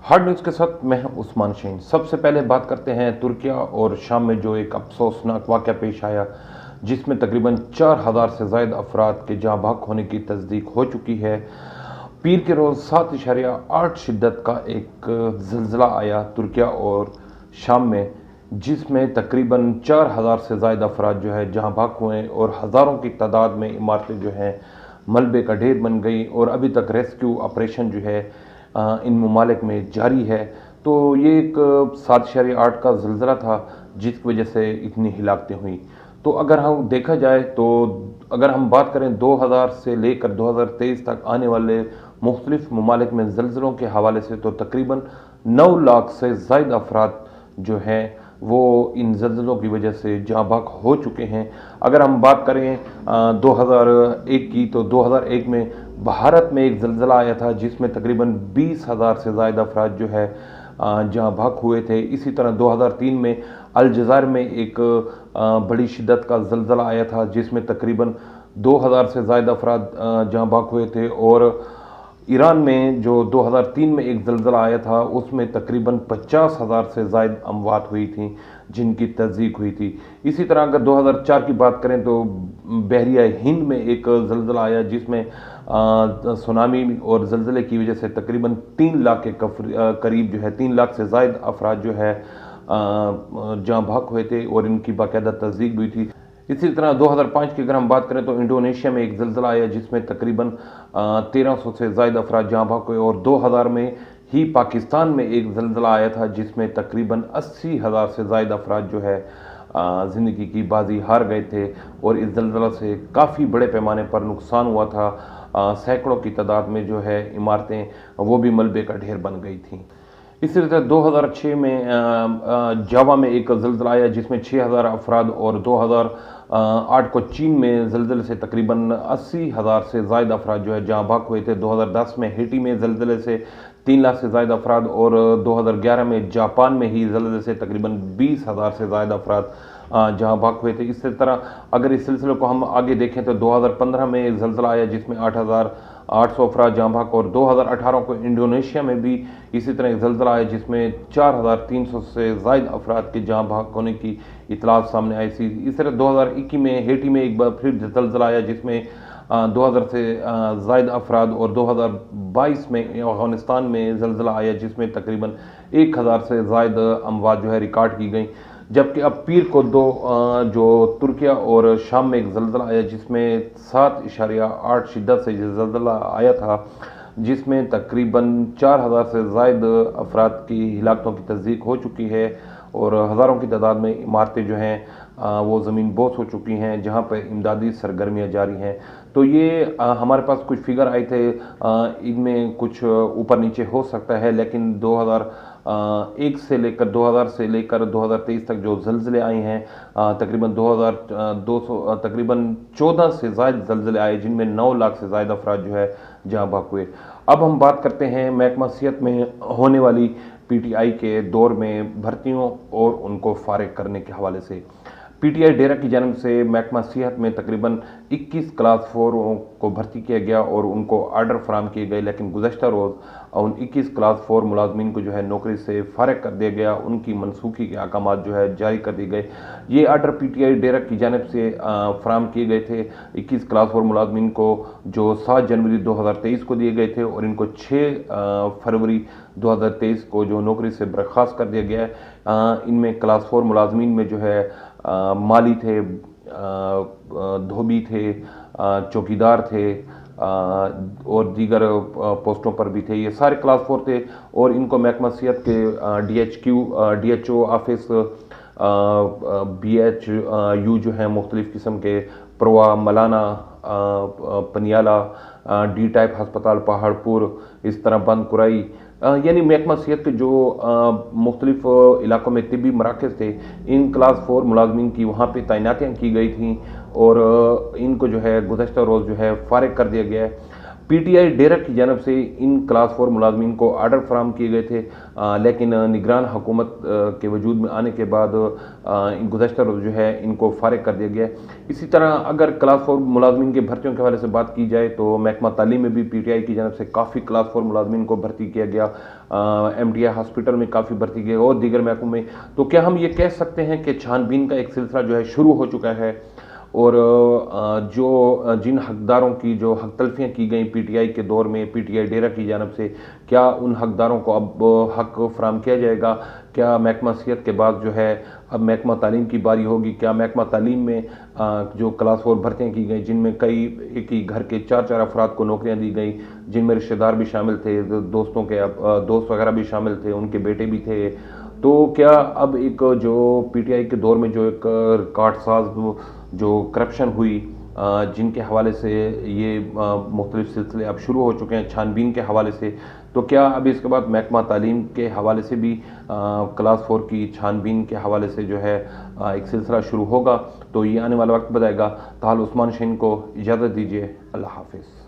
Hard news के साथ मैं हूं उस्मान शहीन। सबसे पहले बात करते हैं तुर्किया और शाम में जो एक अफसोसनाक वाक़या पेश आया, जिसमें तकरीबन 4000 से ज़ायद अफराद के जाँ बहक होने की तस्दीक हो चुकी है। पीर के रोज़ 7.8 शिद्दत का एक ज़िलज़िला आया तुर्किया और शाम में, जिसमें तकरीबन 4000 से ज़ायद अफराद जो है जहाँ बहक हुए और हज़ारों की तादाद में इमारतें जो हैं मलबे का ढेर बन गई और अभी तक रेस्क्यू ऑपरेशन जो है इन ममालिक में जारी है। तो ये एक 7.8 का ज़िलज़िला था जिसकी वजह से इतनी हिलाकतें हुई। तो अगर हम देखा जाए तो अगर हम बात करें 2000 से लेकर 2023 तक आने वाले मुख्तलिफ ममालिक में ज़िलज़लों के हवाले से, तो तकरीबन 9 लाख से ज़ायद अफराद जो हैं वो इन ज़िलज़लों की वजह से जाँ बहक हो चुके हैं। अगर हम बात करें 2001 की, तो 2001 में भारत में एक ज़िलज़ला आया था जिसमें तकरीबन 20,000 से ज़ायद अफराद जो है जाँ बहक हुए थे। इसी तरह 2003 में अलजज़ायर में एक बड़ी शिद्दत का ज़िलज़ला आया था जिसमें तकरीबन 2000 से ज़ायद अफराद जाँ बहक हुए थे। और ईरान में जो 2003 में एक ज़िलज़ला आया था उसमें तकरीबन 50,000 से ज़ायद अमवात हुई थी जिनकी तस्दीक हुई थी। इसी तरह अगर 2004 की बात करें तो बहरिया हिंद में एक ज़िलज़ला आया जिसमें सुनामी और ज़िलज़ले की वजह से तकरीबन 3 लाख के करीब जो है 3 लाख से ज़ायद अफराद जो है जाँ बहक हुए थे और इनकी बाकायदा तस्दीक हुई थी। इसी तरह 2005 की अगर हम बात करें तो इंडोनेशिया में एक ज़िलज़ला आया जिसमें तकरीबन 1300 से ज़ायद अफराद जाँ बहक हुए। और 2000 में ही पाकिस्तान में एक ज़िलज़ला आया था जिसमें तकरीबन 80,000 से ज़ायद अफराद जो है ज़िंदगी की बाजी हार गए थे और इस ज़िलज़ला से काफ़ी बड़े पैमाने पर नुकसान हुआ था। सैकड़ों की तादाद में जो है इमारतें वो भी मलबे का ढेर बन गई थीं। इसी तरह 2006 में जावा में एक ज़िलज़ला आया जिसमें 6000 अफराद, और 2008 को चीन में ज़िलज़ले से तकरीबन 80,000 से ज़ायद अफराद जो है जाँ बहक हुए थे। 2010 में हेटी में ज़िलज़ले से 3 लाख से ज़ायद अफराद, और 2011 में जापान में ही ज़िलज़ले से तकरीबन 20,000 से ज़ायद अफराद जहाँ बहक हुए थे। इसी तरह अगर इस सिलसिले को हम आगे देखें तो 2015 में एक ज़िलज़ला आया जिसमें 8,800 अफराद जाँ बहक, और 2018 को इंडोनेशिया में भी इसी तरह एक ज़िलज़ला आया जिसमें 4,300 से ज़ायद अफराद के जाँ बहक होने की इतलात सामने आई थी। इस तरह 2021 में हेटी में एक बार फिर ज़िलज़ला आया जिसमें 2000 से ज़ायद अफराद, और 2022 में अफ़गानिस्तान में ज़िलज़ला आया जिसमें तकरीबन 1000 से ज़ायद अमवात जो है रिकॉर्ड की गई। जबकि अब पीर को जो तुर्किया और शाम में एक ज़िलज़ला आया जिसमें 7.8 शिद्दत से ज़िलज़ला आया था जिसमें तकरीबन 4000 से ज़ायद अफराद की हिलाकतों की तस्दीक हो चुकी है और हज़ारों की तादाद में इमारतें जो हैं वो ज़मीन बोस हो चुकी हैं जहाँ पर इमदादी सरगर्मियाँ जारी हैं। तो ये हमारे पास कुछ फिगर आए थे, इनमें कुछ ऊपर नीचे हो सकता है, लेकिन 2001 से लेकर 2000 से लेकर 2023 तक जो ज़िलज़ले आए हैं तकरीबन 2200 तकरीबन 14 से ज़ायद ज़िलज़ले आए जिनमें 9 लाख से ज़ायद अफराद जो है जाँ बहक हुए। अब हम बात करते हैं महकमा सेहत में होने वाली पीटीआई के दौर में भर्तियों और उनको फारिग करने के हवाले से। पीटीआई डेरा की जानिब से महकमा सेहत में तकरीबन 21 क्लास 4 को भर्ती किया गया और उनको आर्डर फराम किए गए, लेकिन गुज़श्ता रोज़ उन 21 क्लास 4 मुलाजमीन को जो है नौकरी से फारिग कर दिया गया, उनकी मनसूखी के अहकामात जो है जारी कर दिए गए। ये आर्डर पीटीआई डेरा की जानिब से फराम किए गए थे 21 क्लास 4 मुलाजमीन को, जो 7 जनवरी 2023 को दिए गए थे, और इनको 6 फरवरी 2023 को जो नौकरी से बर्खास्त कर दिया गया है। इनमें क्लास 4 मुलाजमीन में जो है माली थे, धोबी थे, चौकीदार थे और दीगर पोस्टों पर भी थे। ये सारे क्लास 4 थे और इनको महकमा सेहत के डीएचओ ऑफिस, BHU जो हैं मुख्तलिफ़ किस्म के, प्रवा, मलाना, पनियाला, डी टाइप हस्पताल पहाड़पुर, इस तरह बंद कुराई, यानी महकमा सेहत के जो मुख्तलिफ़ इलाकों में तिब्बी मराकज़ थे, इन क्लास 4 मुलाजमीन की वहाँ पे तैनातियाँ की गई थी और इनको जो है गुज़श्ता रोज़ जो है फारिग कर दिया गया है। PTI डेरा की जानब से इन क्लास 4 मुलाजमीन को आर्डर फराम किए गए थे, लेकिन निगरान हुकूमत के वजूद में आने के बाद गुज़श्ता रोज़ जो है इनको फारिग कर दिया गया। इसी तरह अगर क्लास 4 मुलाजमीन के भर्तियों के हवाले से बात की जाए तो महकमा तालीम में भी PTI की जानब से काफ़ी क्लास 4 मुलाजमीन को भर्ती किया गया, MTI हॉस्पिटल में काफ़ी भर्ती किया और दीगर महकमों में। तो क्या हम ये कह सकते हैं कि छानबीन का एक सिलसिला जो है शुरू हो चुका है, और जो जिन हकदारों की जो हक तलफियाँ की गई PTI के दौर में PTI डेरा की जानब से, क्या उन हकदारों को अब हक फराम किया जाएगा? क्या महकमा सेहत के बाद जो है अब महकमा तालीम की बारी होगी? क्या महकमा तालीम में जो क्लास 4 भर्तियाँ की गई, जिनमें कई एक ही घर के 4-4 अफराद को नौकरियाँ दी गई, जिनमें रिश्तेदार भी शामिल थे, दोस्तों के दोस्त वगैरह भी शामिल थे, उनके बेटे भी थे, तो क्या अब एक जो PTI के दौर में जो एक रिकॉर्ड साज जो करप्शन हुई, जिनके हवाले से ये मुख्तलिफ सिलसिले अब शुरू हो चुके हैं छानबीन के हवाले से, तो क्या अब इसके बाद महकमा तालीम के हवाले से भी क्लास 4 की छानबीन के हवाले से जो है एक सिलसिला शुरू होगा? तो ये आने वाला वक्त बताएगा। ताहल उस्मान शाहीन को इजाज़त दीजिए। अल्लाह हाफिज़।